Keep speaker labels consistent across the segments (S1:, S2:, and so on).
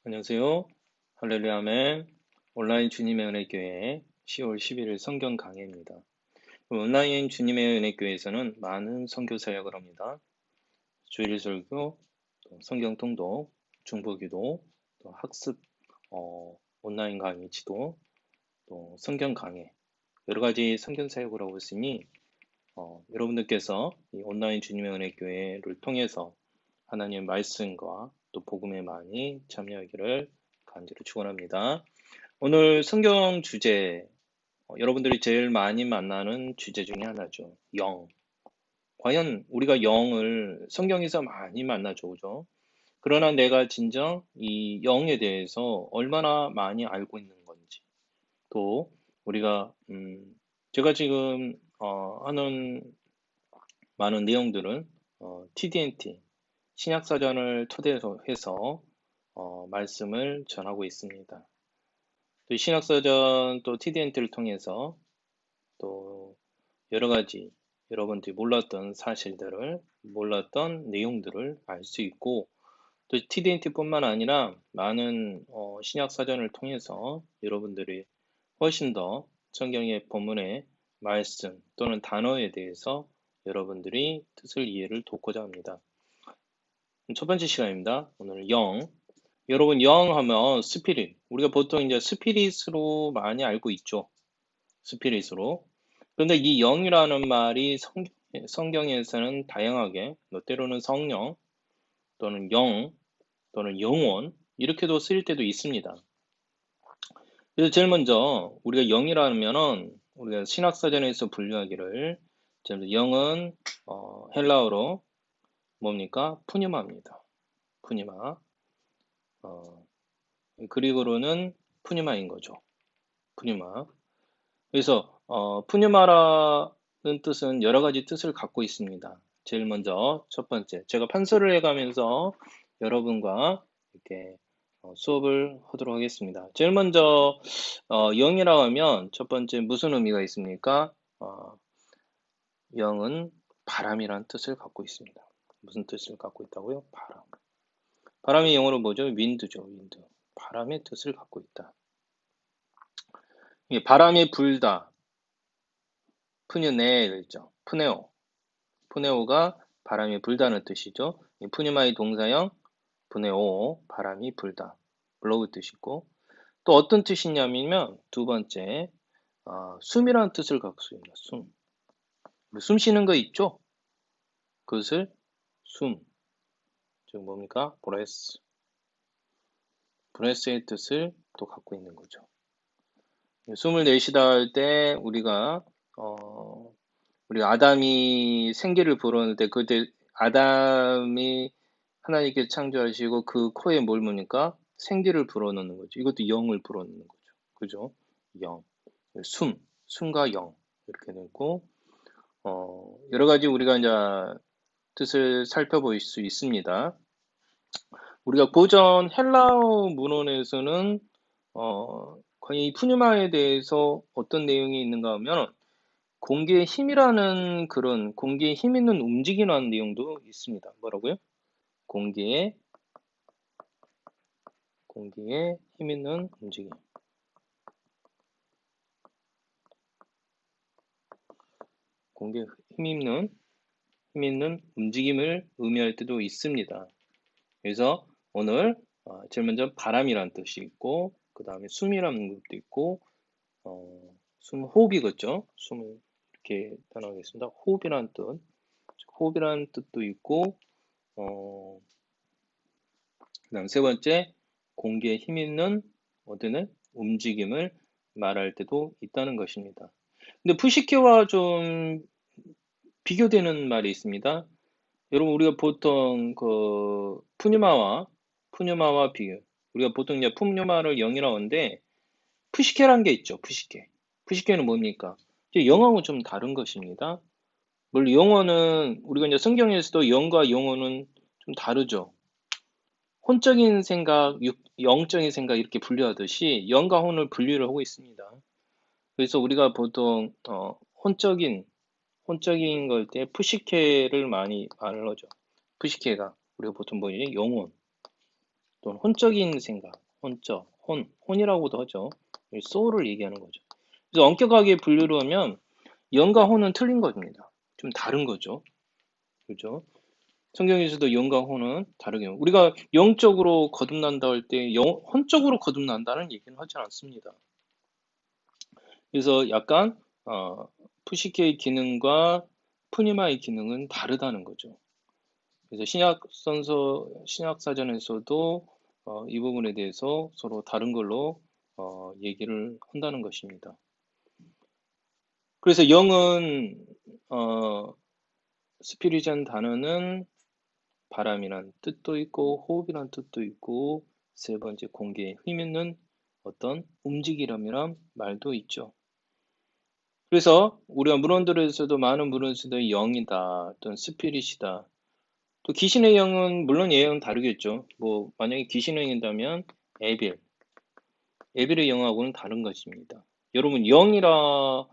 S1: 안녕하세요. 할렐루야 아멘. 온라인 주님의 은혜교회 10월 11일 성경 강해입니다. 온라인 주님의 은혜교회에서는 많은 선교 사역을 합니다. 주일 설교, 또 성경 통독, 중보기도, 또 학습, 온라인 강의 지도, 또 성경 강해, 여러 가지 성경 사역을 하고 있으니 여러분들께서 이 온라인 주님의 은혜교회를 통해서 하나님의 말씀과 또 복음에 많이 참여하기를 간절히 축원합니다. 오늘 성경 주제, 여러분들이 제일 많이 만나는 주제 중에 하나죠. 영. 과연 우리가 영을 성경에서 많이 만나죠, 그죠? 그러나 내가 진정 이 영에 대해서 얼마나 많이 알고 있는 건지, 또 우리가 제가 지금 하는 많은 내용들은 TDNT 신약사전을 토대로 해서 말씀을 전하고 있습니다. 또 신약사전 또 TDNT를 통해서 또 여러 가지 여러분들이 몰랐던 사실들을 몰랐던 내용들을 알 수 있고 또 TDNT뿐만 아니라 많은 신약사전을 통해서 여러분들이 훨씬 더 성경의 본문의 말씀 또는 단어에 대해서 여러분들이 뜻을 이해를 돕고자 합니다. 첫 번째 시간입니다. 오늘 영. 여러분 영 하면 스피릿. 우리가 보통 이제 스피릿으로 많이 알고 있죠. 스피릿으로. 그런데 이 영이라는 말이 성경에서는 다양하게 때로는 성령 또는 영 또는 영혼 이렇게도 쓰일 때도 있습니다. 그래서 제일 먼저 우리가 영이라면은 우리가 신학사전에서 분류하기를 영은 헬라어로 뭡니까? 푸니마입니다. 푸니마. 그리고로는 푸니마인 거죠. 푸니마. 그래서 푸니마라는 뜻은 여러 가지 뜻을 갖고 있습니다. 제일 먼저 첫 번째, 제가 판서를 해가면서 여러분과 이렇게 수업을 하도록 하겠습니다. 제일 먼저 영이라고 하면 첫 번째 무슨 의미가 있습니까? 영은 바람이라는 뜻을 갖고 있습니다. 무슨 뜻을 갖고 있다고요? 바람. 바람이 영어로 뭐죠? 윈드죠, 윈드. 바람의 뜻을 갖고 있다. 바람이 불다. 푸뉴네일죠. 푸네오. 푸네오가 바람이 불다는 뜻이죠. 이 푸니마의 동사형 푸네오, 바람이 불다. 블로우 뜻이고 또 어떤 뜻이냐면 두 번째 숨이라는 뜻을 갖고 있습니다. 숨. 숨 쉬는 거 있죠? 그것을 숨. 즉 뭡니까? 브레스. 브레스의 뜻을 또 갖고 있는 거죠. 숨을 내쉬다 할 때 우리가 아담이 생기를 불었을 때 그때 아담이 하나님께 창조하시고 그 코에 뭘 뭡니까? 생기를 불어넣는 거죠. 이것도 영을 불어넣는 거죠. 그죠? 영. 숨과 영. 이렇게 되고, 여러 가지 우리가 이제 뜻을 살펴볼 수 있습니다. 우리가 고전 헬라어 문헌에서는, 과연 이 푸뉴마에 대해서 어떤 내용이 있는가 하면, 공기의 힘이라는 그런 공기의 힘 있는 움직이라는 내용도 있습니다. 뭐라고요? 공기의 힘 있는 움직임. 공기의 힘 있는 움직임을 의미할 때도 있습니다. 그래서 오늘 제일 먼저 바람이라는 뜻이 있고 그 다음에 숨이라는 것도 있고 호흡이겠죠. 숨을 이렇게 단어하겠습니다. 호흡이라는 뜻, 호흡이라는 뜻도 있고 그다음 세 번째 공기에 힘 있는 어떤 움직임을 말할 때도 있다는 것입니다. 근데 푸시케와 좀 비교되는 말이 있습니다. 여러분 우리가 보통 그 푸뉴마와 비교. 우리가 보통 이제 푸뉴마를 0이라고 하는데 푸시케라는 게 있죠. 푸시케. 푸시케는 뭡니까? 이제 영어하고 좀 다른 것입니다. 물론 영어는 우리가 이제 성경에서도 영과 영어는 좀 다르죠. 혼적인 생각, 영적인 생각 이렇게 분류하듯이 영과 혼을 분류를 하고 있습니다. 그래서 우리가 보통 혼적인 걸 때 푸시케를 많이 말을 하죠. 푸시케가 우리가 보통 뭐지? 영혼. 또는 혼적인 생각, 혼이라고도 하죠. soul을 얘기하는 거죠. 그래서 엄격하게 분류를 하면 영과 혼은 틀린 겁니다. 좀 다른 거죠. 그죠? 성경에서도 영과 혼은 다르게, 우리가 영적으로 거듭난다 할 때 혼적으로 거듭난다는 얘기는 하지 않습니다. 그래서 약간 푸시케의 기능과 푸니마의 기능은 다르다는 거죠. 그래서 신약 사전에서도 이 부분에 대해서 서로 다른 걸로 얘기를 한다는 것입니다. 그래서 영은 스피릿이라는 단어는 바람이란 뜻도 있고 호흡이란 뜻도 있고 세 번째 공기에 힘 있는 어떤 움직이람이란 말도 있죠. 그래서 우리가 문헌들에서도 많은 문헌에서도 영이다 또는 스피릿이다. 또 귀신의 영은 물론 얘는 다르겠죠. 뭐 만약에 귀신의 영이라면 에빌의 영하고는 다른 것입니다. 여러분 영이라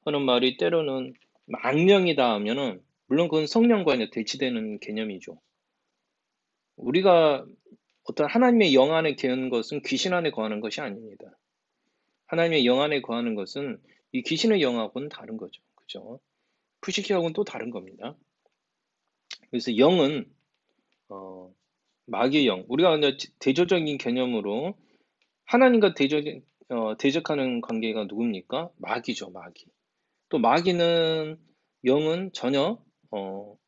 S1: 하는 말이 때로는 망령이다 하면은 물론 그건 성령과 대치되는 개념이죠. 우리가 어떤 하나님의 영 안에 거하는 것은 귀신 안에 거하는 것이 아닙니다. 하나님의 영 안에 거하는 것은 이 귀신의 영하고는 다른 거죠. 그죠? 푸시키하고는 또 다른 겁니다. 그래서 영은 마귀의 영. 우리가 대조적인 개념으로 하나님과 대적하는 관계가 누굽니까? 마귀죠, 마귀. 또 마귀는 영은 전혀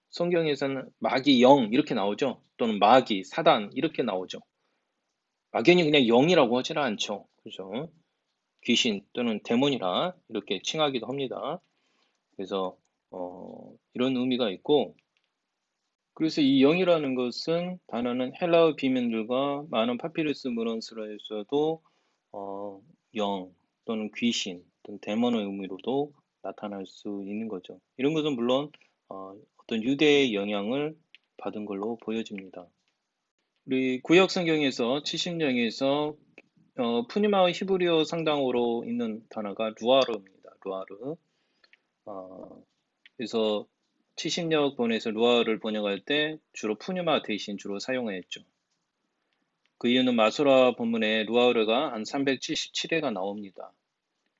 S1: 성경에서는 마귀 영 이렇게 나오죠. 또는 마귀, 사단 이렇게 나오죠. 막연히 그냥 영이라고 하지는 않죠. 그죠? 귀신 또는 데몬이라 이렇게 칭하기도 합니다. 그래서 이런 의미가 있고, 그래서 이 영이라는 것은 단어는 헬라어 비문들과 많은 파피루스 문헌서에서도 영 또는 귀신 또는 데몬의 의미로도 나타날 수 있는 거죠. 이런 것은 물론 어떤 유대의 영향을 받은 걸로 보여집니다. 우리 구약 성경에서 70장에서 푸니마의 히브리어 상당어로 있는 단어가 루아르입니다. 루아르. 그래서 70역 본에서 루아르를 번역할 때 주로 푸니마 대신 주로 사용했죠. 그 이유는 마소라 본문에 루아르가 한 377회가 나옵니다.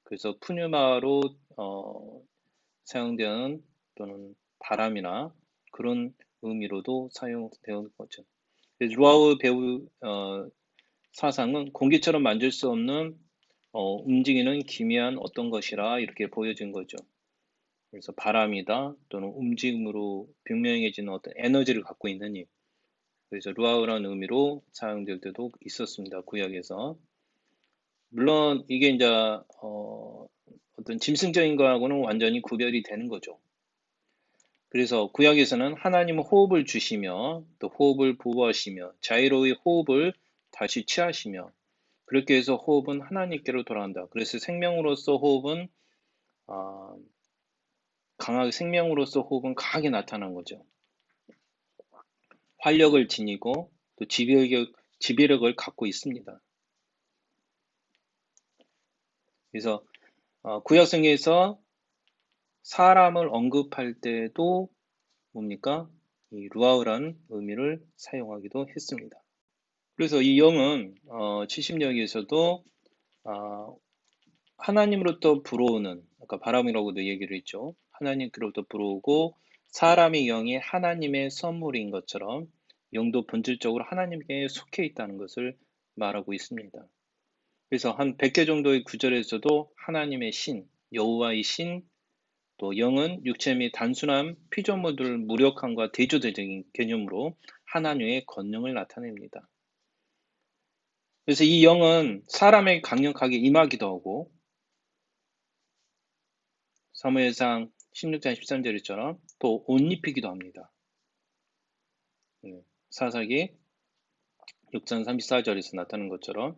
S1: 그래서 푸니마로 사용되는 또는 바람이나 그런 의미로도 사용되는 거죠. 루아르 배우 사상은 공기처럼 만질 수 없는 움직이는 기미한 어떤 것이라 이렇게 보여진 거죠. 그래서 바람이다 또는 움직임으로 분명해지는 어떤 에너지를 갖고 있는 힘. 그래서 루아우라는 의미로 사용될 때도 있었습니다. 구약에서. 물론 이게 이제 어떤 짐승적인 거하고는 완전히 구별이 되는 거죠. 그래서 구약에서는 하나님은 호흡을 주시며 또 호흡을 보호하시며 자유로이 호흡을 다시 취하시며 그렇게 해서 호흡은 하나님께로 돌아간다. 그래서 생명으로서 호흡은 강하게 생명으로서 호흡은 강하게 나타난 거죠. 활력을 지니고 또 지배력을 갖고 있습니다. 그래서 구약성경에서 사람을 언급할 때도 뭡니까? 이 루아우라는 의미를 사용하기도 했습니다. 그래서 이 영은 70역에서도 하나님으로부터 불어오는, 아까 바람이라고도 얘기를 했죠. 하나님께로부터 불어오고 사람의 영이 하나님의 선물인 것처럼 영도 본질적으로 하나님께 속해 있다는 것을 말하고 있습니다. 그래서 한 100개 정도의 구절에서도 하나님의 신, 여호와의 신, 또 영은 육체 및 단순한 피조물들을 무력함과 대조적인 개념으로 하나님의 권능을 나타냅니다. 그래서 이 영은 사람에게 강력하게 임하기도 하고 사무엘상 16장 13절처럼 또 옷 입히기도 합니다. 사사기 6장 34절에서 나타나는 것처럼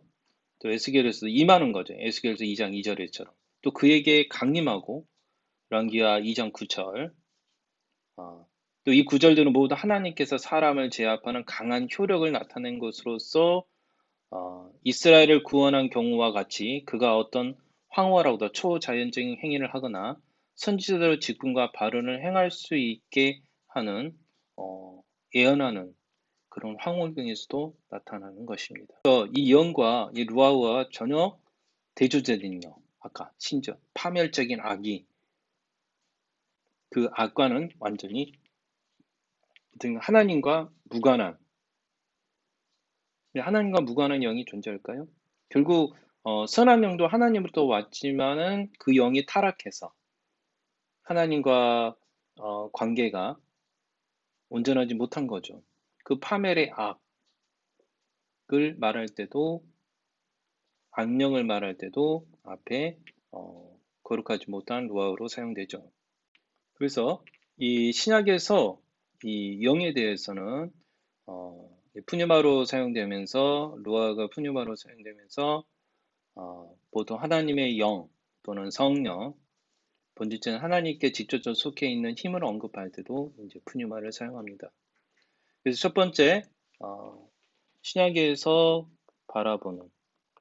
S1: 또 에스겔에서 임하는 거죠. 에스겔에서 2장 2절에처럼 또 그에게 강림하고 랑기아 2장 9절 또 이 구절들은 모두 하나님께서 사람을 제압하는 강한 효력을 나타낸 것으로서 이스라엘을 구원한 경우와 같이 그가 어떤 황홀하고도 초자연적인 행위를 하거나 선지자들의 직분과 발언을 행할 수 있게 하는 예언하는 그런 황홀경에서도 나타나는 것입니다. 그래서 이 영과 이 루아우와 전혀 대조되는요. 아까 심지어 파멸적인 악이 그 악과는 완전히 하나님과 무관한, 하나님과 무관한 영이 존재할까요? 결국 선한 영도 하나님으로부터 왔지만은 그 영이 타락해서 하나님과 관계가 온전하지 못한 거죠. 그 파멸의 악을 말할 때도, 악령을 말할 때도 앞에 거룩하지 못한 루아우로 사용되죠. 그래서 이 신약에서 이 영에 대해서는 푸뉴마로 사용되면서, 루아가 푸뉴마로 사용되면서 보통 하나님의 영 또는 성령, 본질적인 하나님께 직접적으로 속해 있는 힘을 언급할 때도 이제 푸뉴마를 사용합니다. 그래서 첫 번째 신약에서 바라보는,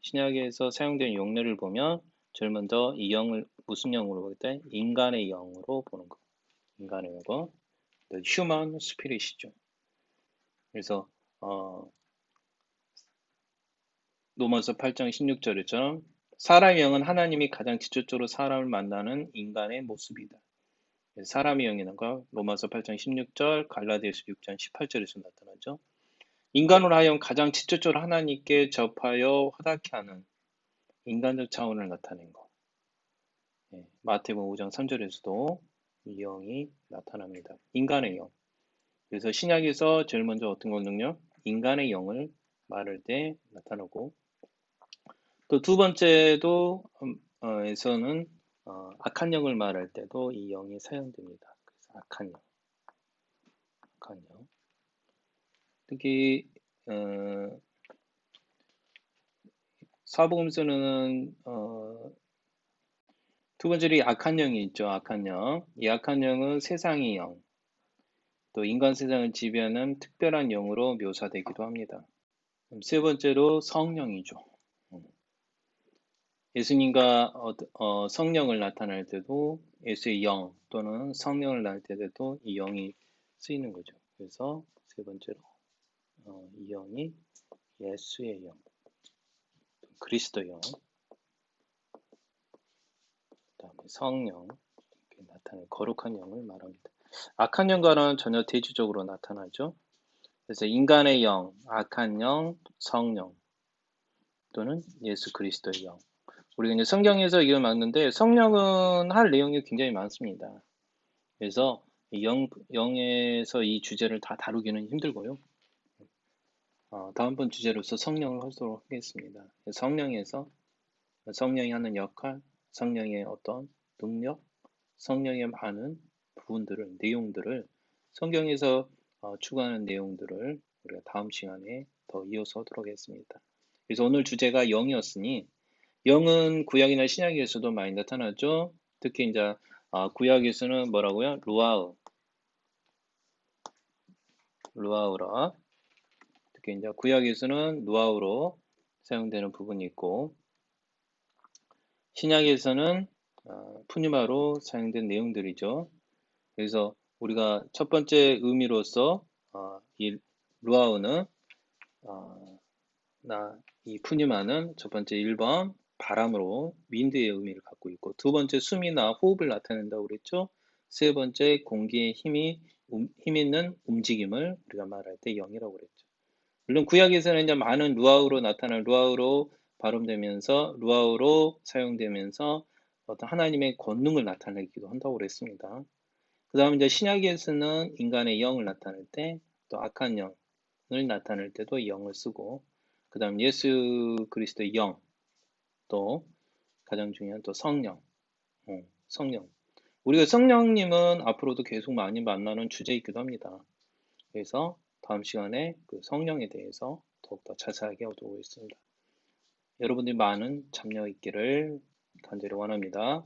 S1: 신약에서 사용된 용례를 보면 제일 먼저 이 영을 무슨 영으로 볼 때 인간의 영으로 보는 거. 인간의 영어, the human spirit이죠. 그래서 로마서 8장 16절에처럼 사람의 영은 하나님이 가장 직접적으로 사람을 만나는 인간의 모습이다. 사람의 영이라는 거 로마서 8장 16절, 갈라디아서 6장 18절에서 나타나죠. 인간으로 하여금 가장 직접적으로 하나님께 접하여 허닿게 하는 인간적 차원을 나타낸 거. 마태복음 5장 3절에서도 이 영이 나타납니다. 인간의 영. 그래서 신약에서 제일 먼저 어떤 거는요? 인간의 영을 말할 때 나타나고, 또 두 번째도 에서는 악한 영을 말할 때도 이 영이 사용됩니다. 그래서 악한 영, 악한 영. 특히 사복음서는 두 번째로 이 악한 영이 있죠. 악한 영. 이 악한 영은 세상의 영, 또 인간 세상을 지배하는 특별한 영으로 묘사되기도 합니다. 세 번째로 성령이죠. 예수님과 성령을 나타낼 때도 예수의 영 또는 성령을 나타낼 때도 이 영이 쓰이는 거죠. 그래서 세 번째로 이 영이 예수의 영, 그리스도 영, 그다음에 성령, 이렇게 나타낼 거룩한 영을 말합니다. 악한 영과는 전혀 대조적으로 나타나죠. 그래서 인간의 영, 악한 영, 성령 또는 예수 그리스도의 영. 우리가 이제 성경에서 이걸 막는데 성령은 할 내용이 굉장히 많습니다. 그래서 영에서 이 주제를 다 다루기는 힘들고요. 다음번 주제로서 성령을 하도록 하겠습니다. 성령에서 성령이 하는 역할, 성령의 어떤 능력, 성령의 많은 부분들을, 내용들을 성경에서 추구하는 내용들을 우리가 다음 시간에 더 이어서 하도록 하겠습니다. 그래서 오늘 주제가 영이었으니 영은 구약이나 신약에서도 많이 나타나죠. 특히 이제 구약에서는 뭐라고요? 루아우라. 특히 이제 구약에서는 루아우로 사용되는 부분이 있고, 신약에서는 푸뉴마로 사용된 내용들이죠. 그래서 우리가 첫 번째 의미로서 이 루아우는 이 푸뉴마는 첫 번째 1번 바람으로 윈드의 의미를 갖고 있고, 두 번째 숨이나 호흡을 나타낸다고 그랬죠. 세 번째 공기의 힘 있는 움직임을 우리가 말할 때 영이라고 그랬죠. 물론 구약에서는 이제 많은 루아우로 나타난 루아우로 발음되면서 루아우로 사용되면서 어떤 하나님의 권능을 나타내기도 한다고 그랬습니다. 그 다음에 이제 신약에서는 인간의 영을 나타낼 때, 또 악한 영을 나타낼 때도 영을 쓰고, 그 다음 예수 그리스도의 영, 또 가장 중요한 또 성령, 성령. 우리가 성령님은 앞으로도 계속 많이 만나는 주제이기도 합니다. 그래서 다음 시간에 그 성령에 대해서 더욱더 자세하게 얻어보겠습니다. 여러분들이 많은 참여 있기를 간절히 원합니다.